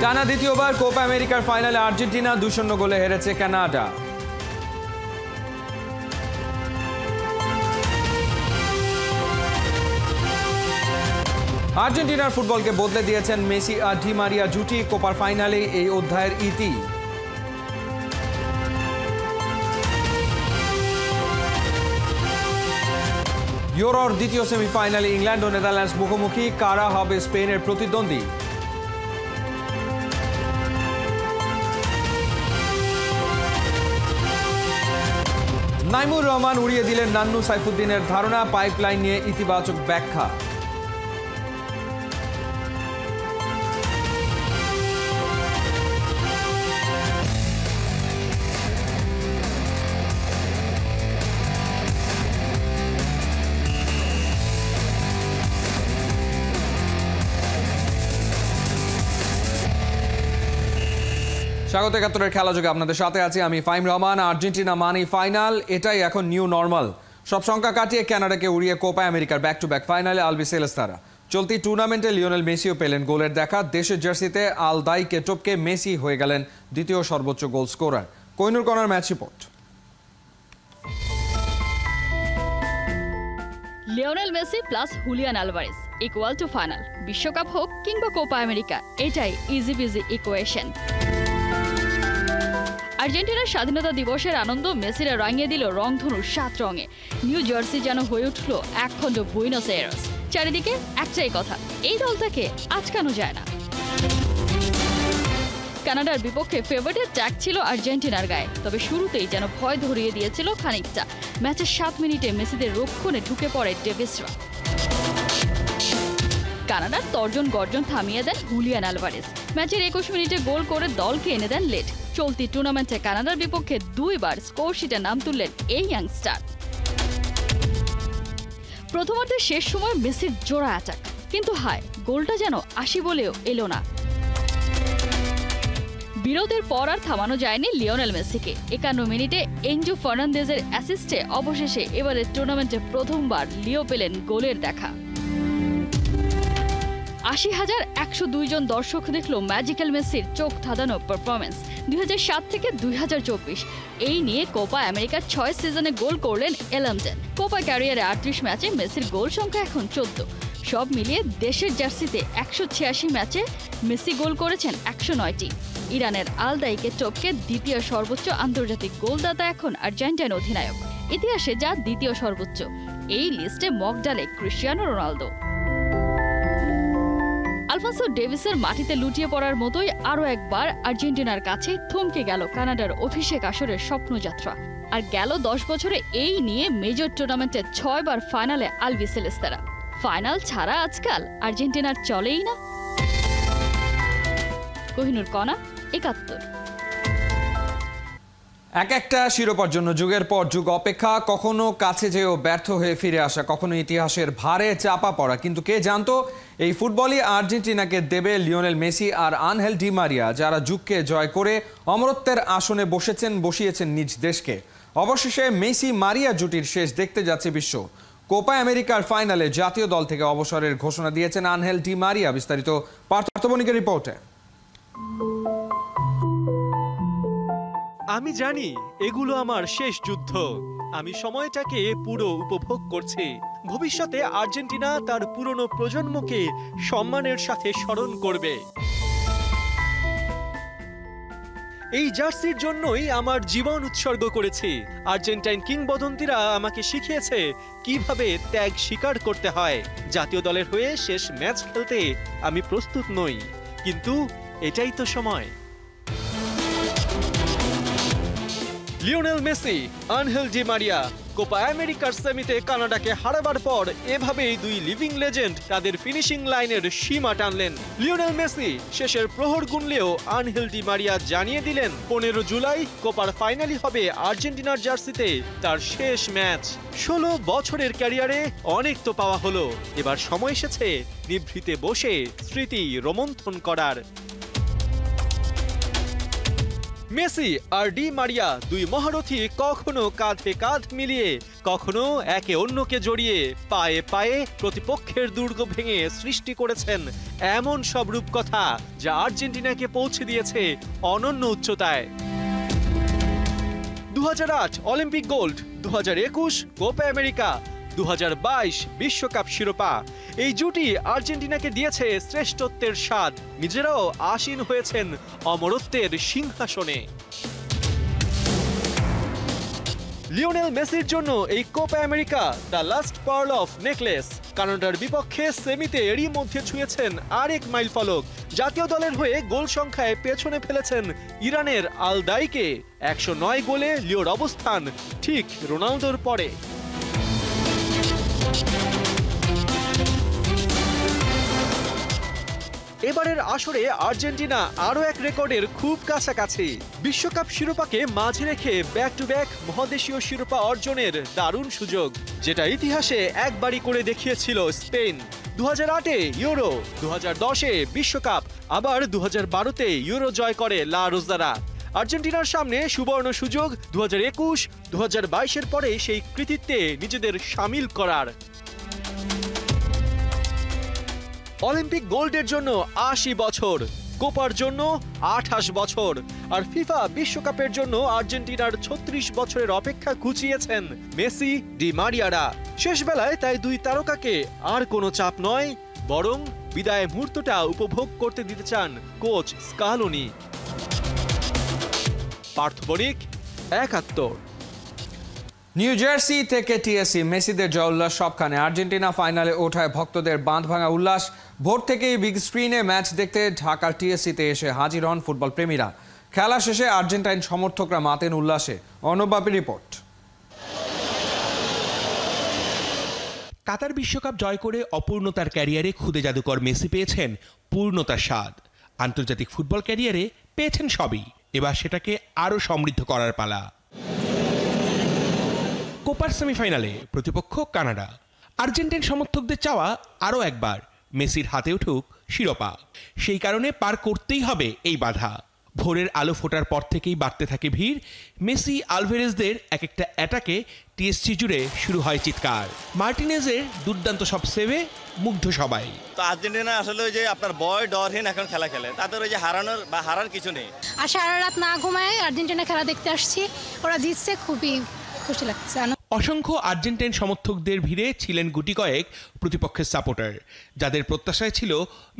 টানা দ্বিতীয়বার কোপা আমেরিকার ফাইনালে আর্জেন্টিনা 2-0 গোলে হেরেছে কানাডা। আর্জেন্টিনার ফুটবলকে বদলে দিয়েছেন মেসি আর ডি মারিয়া জুটি। কোপার ফাইনালে এই অধ্যায়ের ইতি। ইউরোর দ্বিতীয় সেমিফাইনালে ইংল্যান্ড ও নেদারল্যান্ডস মুখোমুখি। কারা হবে স্পেনের প্রতিদ্বন্দ্বী? নাইমুর রহমান উড়িয়ে দিলেন নান্নু সাইফুদ্দিনের ধারণা। পাইপলাইন নিয়ে ইতিবাচক ব্যাখ্যা। স্বাগত ৭১-এর খেলা যোগে আপনাদের সাথে আছি আমি ফাহিম রহমান। আর্জেন্টিনা মানেই ফাইনাল, এটাই এখন নিউ নর্মাল। সব সংখ্যা কাটিয়ে কানাডাকে উড়িয়ে কোপা আমেরিকার ব্যাক টু ব্যাক ফাইনালে আলবিসেলেস্তারা। চলতি টুর্নামেন্টে লিওনেল মেসিও পেলেন গোলের দেখা। দেশের জার্সিতে আলদাইকে টপকে মেসি হয়ে গেলেন দ্বিতীয় সর্বোচ্চ goal scorer. Kohinoor corner match report. Lionel Messi plus Julian Alvarez equal to final. বিশ্বকাপ হোক কিংবা কোপা আমেরিকা, এটাই ইজি বিজি ইকুয়েশন। আর্জেন্টিনার স্বাধীনতা দিবসের আনন্দ মেসিরা রাঙিয়ে দিল রংধনুর 7 রঙে। নিউ জার্সি যেন হয়ে উঠল একখণ্ড বুয়েনোস আয়ারেস। চারিদিকে একটাই কথা, এই দলটাকে আটকানো যায় না। কানাডার বিপক্ষে ফেভারিটের ট্যাগ ছিল আর্জেন্টিনার গায়ে, তবে শুরুতেই যেন ভয় ধরিয়ে দিয়েছিল খানিকটা। ম্যাচের 7 মিনিটে মেসিদের রক্ষণে ঢুকে পড়ে ডেভিসরা। কানাডার তর্জন গর্জন থামিয়ে দেন হুলিয়ান আলভারেজ। ম্যাচের 21 মিনিটে গোল করে দলকে এনে দেন লেট। চলতি টুর্নামেন্টে কানাডার বিপক্ষে 2 বার স্কোর শিটে নাম তুললেন এই ইয়াংস্টার। প্রথমার্ধের শেষ সময় মেসির জোড়া অ্যাটাক, কিন্তু হায়, গোলটা যেন আসি বলেও এলো না। বিরোধের পর আর থামানো যায়নি লিওনেল মেসিকে। 51 মিনিটে এনজো ফার্নান্দেজের অ্যাসিস্টে অবশেষে এবারের টুর্নামেন্টে প্রথমবার লিও পেলেন গোলের দেখা। ৮০,১০২ জন দর্শক দেখল ম্যাজিক্যাল মেসির চোখ ধাঁধানো পারফরমেন্স। ২০০৭ থেকে ২০২৪ এই নিয়ে কোপা আমেরিকার ৬ সিজনে গোল করলেন 11। কোপা ক্যারিয়ারে ৩৮ ম্যাচে মেসির গোল সংখ্যা এখন 14। সব মিলিয়ে দেশের জার্সিতে ১৮৬ ম্যাচে মেসি গোল করেছেন ১০৯টি। ইরানের আলদাইকে টপকে দ্বিতীয় সর্বোচ্চ আন্তর্জাতিক গোলদাতা এখন আর্জেন্টাইন অধিনায়ক। ইতিহাসে যা দ্বিতীয় সর্বোচ্চ। এই লিস্টে মক ডালে ক্রিস্টিয়ানো রোনালদো। আলফান্সো ডেভিসের মাটিতে লুটিয়ে পড়ার মতোই আরও একবার আর্জেন্টিনার কাছে থমকে গেল কানাডার অভিষেক আসরের স্বপ্নযাত্রা। আর গেল 10 বছরে এই নিয়ে মেজর টুর্নামেন্টে 6 বার ফাইনালে আলবিসেলেস্তারা। ফাইনাল ছাড়া আজকাল আর্জেন্টিনার চলেই না। কোহিনুর কণা, ৭১। এক একটা শিরোপার জন্য যুগের পর যুগ অপেক্ষা, কখনো কাছে যেও ব্যর্থ হয়ে ফিরে আসা, কখনো ইতিহাসের ভারে চাপা পড়া। কিন্তু কে জানতো এই ফুটবলই আর্জেন্টিনাকে দেবে লিওনেল মেসি আর আনহেল ডি মারিয়া, যারা যুগকে জয় করে অমরত্বের আসনে বসিয়েছেন নিজ দেশকে। অবশেষে মেসি মারিয়া জুটির শেষ দেখতে যাচ্ছে বিশ্ব। কোপা আমেরিকার ফাইনালে জাতীয় দল থেকে অবসরের ঘোষণা দিয়েছেন আনহেল ডি মারিয়া। বিস্তারিত পার্থ বণিকের রিপোর্টে। আমি জানি এগুলো আমার শেষ যুদ্ধ। আমি সময়টাকে পুরো উপভোগ করছি। ভবিষ্যতে আর্জেন্টিনা তার পুরনো প্রজন্মকে সম্মানের সাথে স্মরণ করবে। এই জার্সির জন্যই আমার জীবন উৎসর্গ করেছি। আর্জেন্টাইন কিংবদন্তিরা আমাকে শিখিয়েছে কিভাবে ত্যাগ স্বীকার করতে হয়। জাতীয় দলের হয়ে শেষ ম্যাচ খেলতে আমি প্রস্তুত নই, কিন্তু এটাই তো সময়। Lionel Messi, Angel Di Maria Copa আমেরিকার সেমিতে কানাডাকে হারাবার পর এভাবেই 2 লিভিং লেজেন্ড তাদের ফিনিশিং লাইনের সীমা টানলেন। লিওনেল মেসি শেষের প্রহর গুনলেও আনহেল ডি মারিয়া জানিয়ে দিলেন 15 জুলাই কোপার ফাইনালই হবে আর্জেন্টিনার জার্সিতে তার শেষ ম্যাচ। 16 বছরের ক্যারিয়ারে অনেক তো পাওয়া হলো, এবার সময় এসেছে নিভৃতে বসে স্মৃতি রোমন্থন করার। মেসি আর ডি মারিয়া দুই মহারথী কখনো কাঁধে কাঁধ মিলিয়ে, কখনো একে অন্যকে জড়িয়ে পায়ে পায়ে প্রতিপক্ষের দুর্গ ভেঙে সৃষ্টি করেছেন এমন সব রূপকথা যা আর্জেন্টিনাকে পৌঁছে দিয়েছে অনন্য উচ্চতায়। 2008 অলিম্পিক গোল্ড, 2021 কোপা আমেরিকা, 2022 বিশ্বকাপ শিরোপা, এই জুটি আর্জেন্টিনাকে দিয়েছে শ্রেষ্ঠত্বের স্বাদ। নিজেরাও আসীন হয়েছেন অমরত্বের সিংহাসনে। লিওনেল মেসির জন্য এই Copa America the last pearl of necklace. কানাডার বিপক্ষে সেমিতে এরই মধ্যে ছুঁয়েছেন আরেক মাইল ফলক। জাতীয় দলের হয়ে গোল সংখ্যায় পেছনে ফেলেছেন ইরানের আল দাইকে। 109 গোলে লিওর অবস্থান ঠিক রোনালদোর পরে। এবারের আসরে আর্জেন্টিনা আরও এক রেকর্ডের খুব কাছাকাছি। বিশ্বকাপ শিরোপাকে মাঝে রেখে ব্যাক টু ব্যাক মহাদেশীয় শিরোপা অর্জনের দারুণ সুযোগ, যেটা ইতিহাসে একবারই করে দেখিয়েছিল স্পেন। 2008-এ ইউরো, 2010-এ বিশ্বকাপ, আবার 2012-তে ইউরো জয় করে লা রোজারা। আর্জেন্টিনার সামনে সুবর্ণ সুযোগ 2021, 2022-এর পরে সেই কৃতিত্বে নিজেদের সামিল করার। অলিম্পিক গোল্ডের জন্য 80 বছর, কোপার জন্য 28 বছর, আর ফিফা বিশ্বকাপের জন্য আর্জেন্টিনার 36 বছরের অপেক্ষা ঘুচিয়েছেন মেসি, ডি মারিয়ারা। শেষ বেলায় তাই দুই তারকাকে আর কোনো চাপ নয়, বরং বিদায় মুহূর্তটা উপভোগ করতে দিতে চান কোচ স্কালোনি। পার্থ বণিক, 71। নিউ জার্সি থেকে টিএসসি, মেসিদের জয় উল্লাস সবখানে। আর্জেন্টিনা ফাইনালে ওঠায় ভক্তদের বাঁধ ভাঙা উল্লাস। ভোর থেকেই বিগ স্ক্রিনে ম্যাচ দেখতে ঢাকার টিএসসিতে এসে হাজির হন ফুটবল প্রেমীরা। খেলা শেষে আর্জেন্টাইন সমর্থকরা মাতেন উল্লাসে। অর্ণবাপী রিপোর্ট। কাতার বিশ্বকাপ জয় করে অপূর্ণতার ক্যারিয়ারে খুদে জাদুকর মেসি পেয়েছেন পূর্ণতার স্বাদ। আন্তর্জাতিক ফুটবল ক্যারিয়ারে পেয়েছেন সবই, এবার সেটাকে আরও সমৃদ্ধ করার পালা। কোপার সেমিফাইনালে প্রতিপক্ষ কানাডা। আর্জেন্টাইন সমর্থকদের চাওয়া আরও একবার মেসির হাতে উঠুক শিরোপা। সেই কারণে পার করতেই হবে এই বাধা। ভোরের আলো ফোটার পর থেকেই বাড়তে থাকে ভিড়। মেসি আলভেরেজদের এক একটা অ্যাটাকে টিএসসি জুড়ে শুরু হয় চিৎকার। মার্টিনেজের দুর্দান্ত সব সেভে মুগ্ধ সবাই। তো আর্জেন্টিনা আসলে ওই যে আপনার বয় ডরহীন এখন খেলা খেলে, তাদের ওই যে হারানোর বা হারার কিছু নেই। আর সারা রাত না ঘুমায় আর্জেন্টিনা খেলা দেখতে আসছি, ওরা জিতছে, খুবই খুশি লাগছে। অসংখ্য আর্জেন্টাইন সমর্থকদের ভিড়ে ছিলেন গুটি কয়েক প্রতিপক্ষের সাপোর্টার, যাদের প্রত্যাশায় ছিল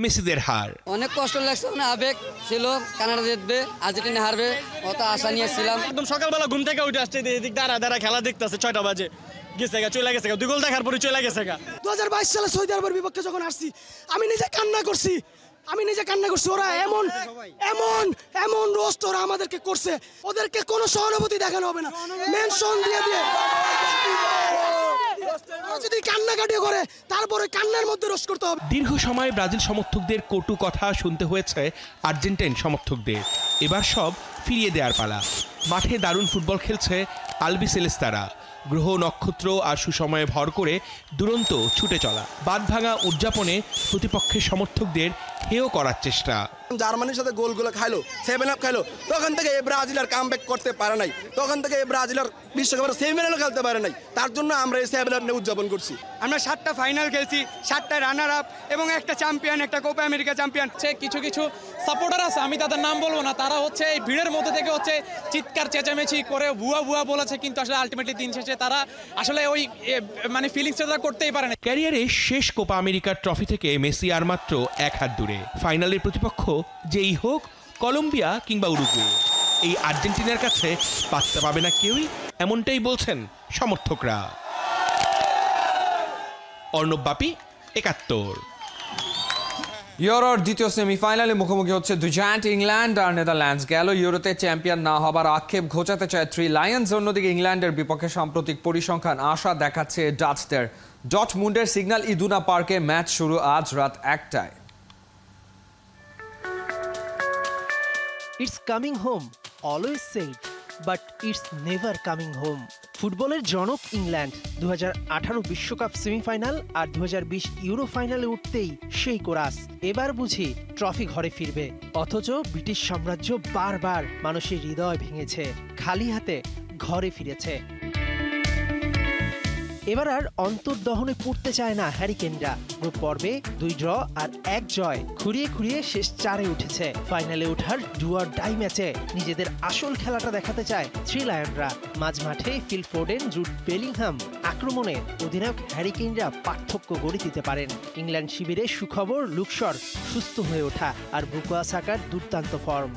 মেসিদের হার। অনেক কষ্ট লাগছে, আবেগ ছিল, কানাডা জিতবে, আর্জেন্টিনা হারবে, অত আশা নিয়েছিলাম। একদম সকালবেলা ঘুম থেকে উঠে আসছে, এদিক দাঁড়া খেলা দেখতেছে, 6টা বাজে চলে গেছে, 2 গোল দেখার পরে চলে গেছে। 2022 সালে সৌদি আরবের বিপক্ষে যখন আসছি, আমি নিজে কান্না করছি। ওরা এমন এমন এমন রোস্ট ওরা আমাদেরকে করছে, ওদেরকে কোনো সহানুভূতি দেখানো হবে না। মেনশন দিয়ে যদি কান্নাকাটি করে তারপরে কান্নার মধ্যে রোস্ট করতে হবে। দীর্ঘ সময় ব্রাজিল সমর্থকদের কটু কথা শুনতে হয়েছে আর্জেন্টাইন সমর্থকদের। এবার সব ফিরিয়ে দেওয়ার পালা। মাঠে দারুণ ফুটবল খেলছে আলবিসেলেস্তারা। গ্রহ নক্ষত্র আর সুসময়ে ভর করে দুরন্ত ছুটে চলা। বাঁধ ভাঙা উদযাপনে প্রতিপক্ষের সমর্থকদের হেয় করার চেষ্টা। জার্মানির সাথে গোলগুলো খাইলো, 7 আপ খাইলো, তখন থেকে এই ব্রাজিল আর কামব্যাক করতে পারে নাই। তখন থেকে এই ব্রাজিল আর বিশ্বকাপের সেমিফাইনালও খেলতে পারে নাই। তার জন্য আমরা এই 7 আপ নিয়ে উদযাপন করছি। আমরা 7টা ফাইনাল খেলছি, 7টা রানার আপ এবং একটা চ্যাম্পিয়ন, একটা কোপা আমেরিকা চ্যাম্পিয়ন। কিছু কিছু সাপোর্টার আছে, আমি তাদের নাম বলবো না, তারা হচ্ছে এই ভিড়ের মধ্যে থেকে হচ্ছে চিৎকার চেঁচামেচি করে ভুয়া বলেছে, কিন্তু আসলে আলটিমেটলি দিন শেষে তারা আসলে ওই মানে ফিলিংসটা করতেই পারে না। ক্যারিয়ারে শেষ কোপা আমেরিকার ট্রফি থেকে মেসি আর মাত্র 1 হাত দূরে। ফাইনালের প্রতিপক্ষ যেই হোক, কলম্বিয়া কিংবা উরুগুয়ে, এই আর্জেন্টিনার কাছে পাত্তা পাবে না কেউই, এমনটাই বলছেন সমর্থকরা। অর্ণবাপী, 71। ইউরোর দ্বিতীয় সেমিফাইনালে মুখোমুখি হচ্ছে দুই জায়ান্ট ইংল্যান্ড আর নেদারল্যান্ডস। গেল ইউরোতে চ্যাম্পিয়ন না হবার আক্ষেপ ঘোচাতে চায় 3 লায়ন্স। অন্যদিকে ইংল্যান্ডের বিপক্ষে সাম্প্রতিক পরিসংখ্যান আশা দেখাচ্ছে ডাচদের। ডটমুন্ডের সিগন্যাল ইদুনা পার্কে ম্যাচ শুরু আজ রাত 1টায়। It's coming home, always said. But it's never coming home. ফুটবলের জনক ইংল্যান্ড 2018 বিশ্বকাপ সেমিফাইনাল আর 2020 ইউরো ফাইনালে উঠতেই সেই কোরাস, এবার বুঝি ট্রফি ঘরে ফিরবে। অথচ ব্রিটিশ সাম্রাজ্য বারবার মানুষের হৃদয় ভেঙেছে, খালি হাতে ঘরে ফিরেছে। এবার আর অন্তর্দহনে পড়তে চায় না হ্যারিকেনরা। গ্রুপ পর্বে 2 ড্র আর 1 জয় খুঁড়িয়ে খুঁড়িয়ে শেষ 4-এ উঠেছে। ফাইনালে ওঠার ডু অর ডাই ম্যাচে নিজেদের আসল খেলাটা দেখাতে চায় থ্রি লায়নরা। মাঝমাঠে ফিল ফোডেন, জুড বেলিংহাম, আক্রমণে অধিনায়ক হ্যারিকেনরা পার্থক্য গড়ে দিতে পারেন। ইংল্যান্ড শিবিরে সুখবর লুকশর সুস্থ হয়ে ওঠা আর বুকায়ো সাকার দুর্দান্ত ফর্ম।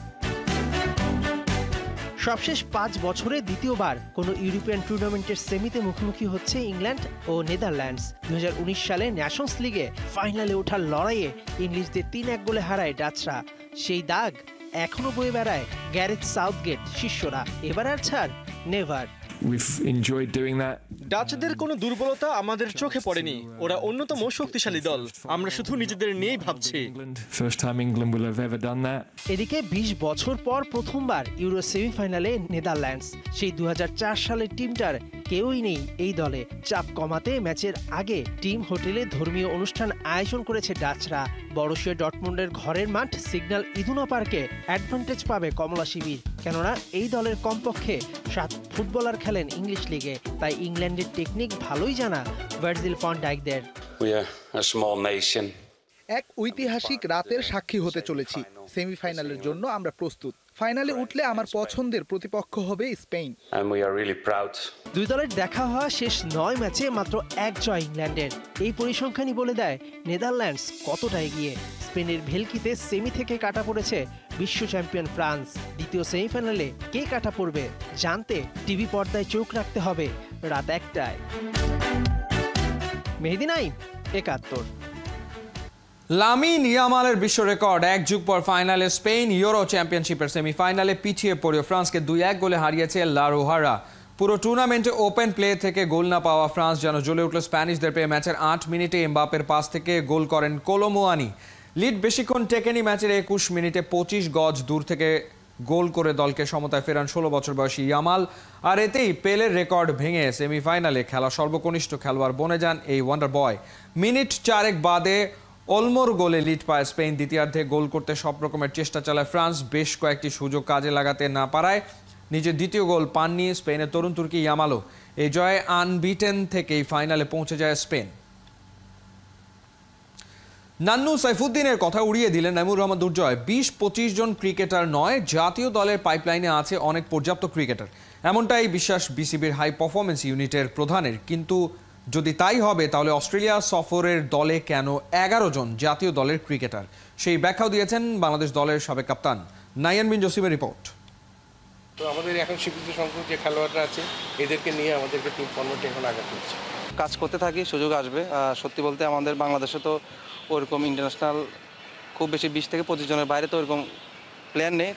সবশেষ 5 বছরে দ্বিতীয়বার কোনো ইউরোপিয়ান টুর্নামেন্টের সেমিতে মুখোমুখি হচ্ছে ইংল্যান্ড ও নেদারল্যান্ডস। 2019 সালে ন্যাশনস লিগে ফাইনালে ওঠার লড়াইয়ে ইংলিশদের 3-1 গোলে হারায় ডাচরা। সেই দাগ এখনো বয়ে বেড়ায় গ্যারেথ সাউথগেট শিষ্যরা। এবার আর ছাড় নেভার। ডাচদের কোনো দুর্বলতা আমাদের চোখে পড়েনি, ওরা অন্যতম শক্তিশালী দল, আমরা শুধু নিজেদের নিয়েই ভাবছি। এদিকে 20 বছর পর প্রথমবার ইউরো সেমিফাইনালে নেদারল্যান্ডস। সেই 2004 সালের টিমটার কেউই নেই এই দলে। চাপ কমাতে ম্যাচের আগে টিম হোটেলে ধর্মীয় অনুষ্ঠান আয়োজন করেছে ডাচরা। বরুসিয়া ডর্টমুন্ডের ঘরের মাঠ সিগন্যাল ইদুনা পার্কে অ্যাডভান্টেজ পাবে কমলা শিবির, কেননা এই দলের কমপক্ষে 7 ফুটবলার খেলেন ইংলিশ লিগে। তাই ইংল্যান্ডের টেকনিক ভালোই জানা ভার্জিল ফন ডাইকদের। এক ঐতিহাসিক রাতের সাক্ষী হতে চলেছি। সেমিফাইনালের জন্য আমরা প্রস্তুত। ফাইনালে উঠলে আমার পছন্দের প্রতিপক্ষ হবে স্পেন। দুই দলের দেখা হওয়া শেষ 9 ম্যাচে মাত্র 1 জয় ইংল্যান্ডের। এই পরিসংখ্যানই বলে দেয় নেদারল্যান্ডস কতটা এগিয়ে। স্পেনের ভেলকিতে সেমি থেকে কাটা পড়েছে বিশ্ব চ্যাম্পিয়ন ফ্রান্স। দ্বিতীয় সেমিফাইনালে কে কাটা পড়বে জানতে টিভি পর্দায় চোখ রাখতে হবে রাত 1টায়। মেহেদী নাইম, 71। লামিন ইয়ামালের বিশ্ব রেকর্ড। 1 যুগ পর ফাইনালে স্পেন ইউরো চ্যাম্পিয়নশিপের সেমিফাইনালে পিছিয়ে পড়ে ফ্রান্সকে 2-1 গোলে হারিয়েছে লা রোহারা। পুরো টুর্নামেন্টে ওপেন প্লে থেকে গোল না পাওয়া ফ্রান্স যেন জ্বলে উঠল স্প্যানিশদের পেয়ে। ম্যাচের 8 মিনিটে এমবাপের পাস থেকে গোল করেন কোলোমুয়ানি। লিড বেশিক্ষণ টেকেনি। ম্যাচের 21 মিনিটে 25 গজ দূর থেকে গোল করে দলকে সমতায় ফেরান 16 বছর বয়সী ইয়ামাল। আর এতেই পেলের রেকর্ড ভেঙে সেমিফাইনালে খেলা সর্বকনিষ্ঠ খেলোয়াড় বনে যান এই ওয়ান্ডার বয়। মিনিট 4 বাদে অলমোর গোলে লিড পায় স্পেন। দ্বিতীয়ার্ধে গোল করতে সব রকমের চেষ্টা চালায় ফ্রান্স। বেশ কয়েকটি সুযোগ কাজে লাগাতে না পারায় নিজের দ্বিতীয় গোল পাননি স্পেনের তরুণ তুর্কি ইয়ামালও। এই জয়ে আনবিটেন থেকেই ফাইনালে পৌঁছে যায় স্পেন। নান্নু সাইফুদ্দিনের কথা উড়িয়ে দিলেন নাইমুর রহমান দুর্জয়। 20-25 জন ক্রিকেটার নয়, জাতীয় দলের পাইপলাইনে আছে অনেক পর্যাপ্ত ক্রিকেটার, এমনটাই বিশ্বাস বিসিবির হাই পারফরমেন্স ইউনিটের প্রধানের। কিন্তু যদি তাই হবে তাহলে অস্ট্রেলিয়া সফরের দলে কেন 11 জন জাতীয় দলের ক্রিকেটার, সেই ব্যাখ্যাও দিয়েছেন বাংলাদেশ দলের সাবেক কাপ্তান নাইয়ান বিন জসিমের রিপোর্ট। তো আমাদের এখন স্বীকৃত সংখ্যক যে খেলোয়াড়রা আছে এদেরকে নিয়ে আমাদেরকে টিম ফর্মেটে এখন আগাতে হচ্ছে। কাজ করতে থাকি, সুযোগ আসবে। সত্যি বলতে আমাদের বাংলাদেশে তো ওরকম ইন্টারন্যাশনাল খুব বেশি 20 থেকে 25 জনের বাইরে তো ওরকম প্ল্যান নেই।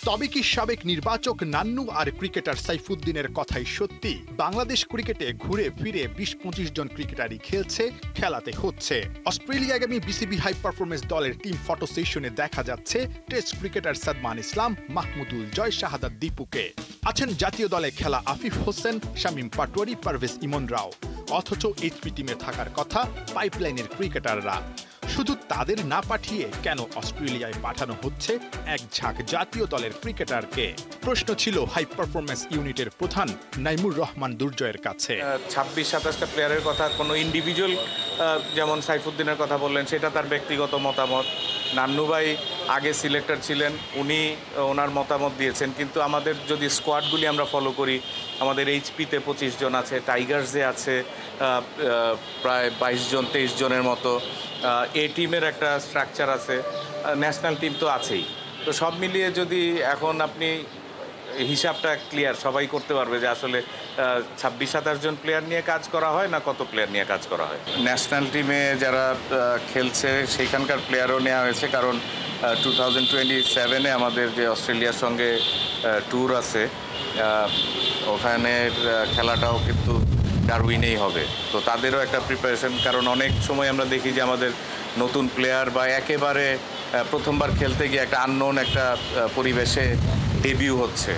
তবে কি সাবেক নির্বাচক নান্নু আর ক্রিকেটার সাইফুদ্দিনের কথাই সত্যি? বাংলাদেশ ক্রিকেটে ঘুরে ফিরে 20-25 জন ক্রিকেটারই খেলছে, খেলাতে হচ্ছে। অস্ট্রেলিয়াগামী বিসিবি হাই পারফরমেন্স দলের টিম ফটো সেশনে দেখা যাচ্ছে টেস্ট ক্রিকেটার সাদমান ইসলাম, মাহমুদুল, জয় শাহাদাত দীপুকে। আছেন জাতীয় দলে খেলা আফিফ হোসেন, শামীম পাটোয়ারি, পারভেজ ইমনরাও। অথচ এইচপি টিমে থাকার কথা পাইপলাইনের ক্রিকেটাররা। শুধু তাদের না পাঠিয়ে কেন অস্ট্রেলিয়ায় পাঠানো হচ্ছে এক ঝাঁক জাতীয় দলের ক্রিকেটারকে? প্রশ্ন ছিল হাই পারফরমেন্স ইউনিটের প্রধান নাইমুর রহমান দুর্জয়ের কাছে। 26-27টা প্লেয়ারের কথা, কোনো ইন্ডিভিজুয়াল যেমন সাইফুদ্দিনের কথা বললেন সেটা তার ব্যক্তিগত মতামত। নান্নু ভাই আগে সিলেক্টর ছিলেন, উনি ওনার মতামত দিয়েছেন। কিন্তু আমাদের যদি স্কোয়াডগুলি আমরা ফলো করি, আমাদের এইচপিতে 25 জন আছে, টাইগার্সে আছে প্রায় 22 জন 23 জনের মতো, এ টিমের একটা স্ট্রাকচার আছে, ন্যাশনাল টিম তো আছেই। তো সব মিলিয়ে যদি এখন আপনি হিসাবটা ক্লিয়ার সবাই করতে পারবে যে আসলে 26-27 জন প্লেয়ার নিয়ে কাজ করা হয় না কত প্লেয়ার নিয়ে কাজ করা হয়। ন্যাশনাল টিমে যারা খেলছে সেইখানকার প্লেয়ারও নেওয়া হয়েছে, কারণ 2027-এ আমাদের যে অস্ট্রেলিয়ার সঙ্গে ট্যুর আছে, ওখানের খেলাটাও কিন্তু ডারউইনেই হবে। তো তাদেরও একটা প্রিপারেশন, কারণ অনেক সময় আমরা দেখি যে আমাদের নতুন প্লেয়ার বা একেবারে প্রথমবার খেলতে গিয়ে একটা আননোন একটা পরিবেশে ডেবিউ হচ্ছে।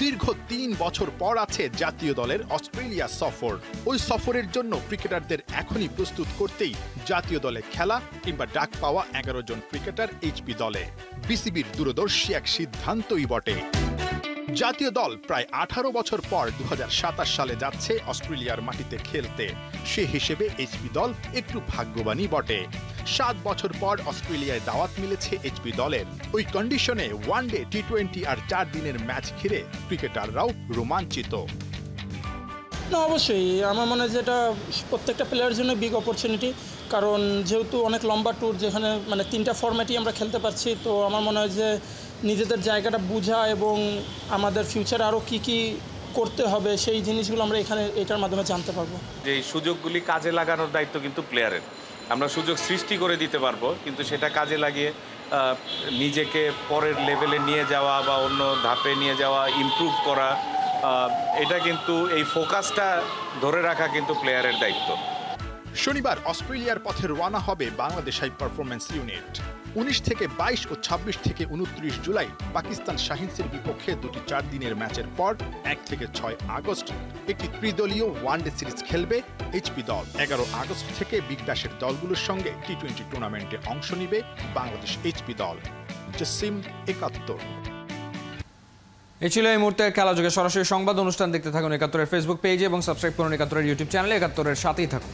দীর্ঘ 3 বছর পর আছে জাতীয় দলের অস্ট্রেলিয়া সফর। ওই সফরের জন্য ক্রিকেটারদের এখনই প্রস্তুত করতেই জাতীয় দলে খেলা কিংবা ডাক পাওয়া 11 জন ক্রিকেটার এইচপি দলে। বিসিবির দূরদর্শী এক সিদ্ধান্তই বটে। জাতীয় দল প্রায় 18 বছর পর 2027 সালে যাচ্ছে অস্ট্রেলিয়ার মাটিতে খেলতে। সে হিসেবে এইচপি দল একটু ভাগ্যবানই বটে। 7 বছর পর অস্ট্রেলিয়ায় দাওয়াত মিলেছে এইচপি দলের। ওই কন্ডিশনে ওয়ানডে, টি20 আর 4 দিনের ম্যাচ ঘিরে ক্রিকেটাররাও রোমাঞ্চিত। না, অবশ্যই আমার মনে হয় যে এটা প্রত্যেকটা প্লেয়ারের জন্য বিগ অপরচুনিটি, কারণ যেহেতু অনেক লম্বা ট্যুর, যেখানে মানে 3টা ফরম্যাটই আমরা খেলতে পারছি, তো আমার মনে হয় যে নিজেদের জায়গাটা বোঝা এবং আমাদের ফিউচারে আরও কি কি করতে হবে সেই জিনিসগুলো আমরা এটার মাধ্যমে জানতে পারবো। যে এই সুযোগগুলি কাজে লাগানোর দায়িত্ব কিন্তু প্লেয়ারের। আমরা সুযোগ সৃষ্টি করে দিতে পারবো, কিন্তু সেটা কাজে লাগিয়ে নিজেকে পরের লেভেলে নিয়ে যাওয়া বা অন্য ধাপে নিয়ে যাওয়া, ইমপ্রুভ করা, এটা কিন্তু এই ফোকাসটা ধরে রাখা কিন্তু প্লেয়ারের দায়িত্ব। শনিবার অস্ট্রেলিয়ার পথে রওনা হবে বাংলাদেশ হাই পারফরম্যান্স ইউনিট। 19 থেকে 22 ও 26 থেকে 29 জুলাই পাকিস্তান শাহিনসের বিপক্ষে 2টি 4 দিনের ম্যাচের পর 1 থেকে 6 আগস্ট একটি ত্রিদলীয় ওয়ানডে সিরিজ খেলবে এইচপি দল। 11 আগস্ট থেকে বিগ ব্যাশের দলগুলোর সঙ্গে টি20 টুর্নামেন্টে অংশ নিবে বাংলাদেশ এইচপি দল। জসিম 71। এই ছিল এই মুহূর্তে খেলা যুগে সরাসরি সংবাদ অনুষ্ঠান। দেখতে থাকুন 71-এর ফেসবুক পেজে এবং সাবস্ক্রাইব করুন 71-এর ইউটিউব চ্যানেলে। 71-এর সাথেই থাকুন।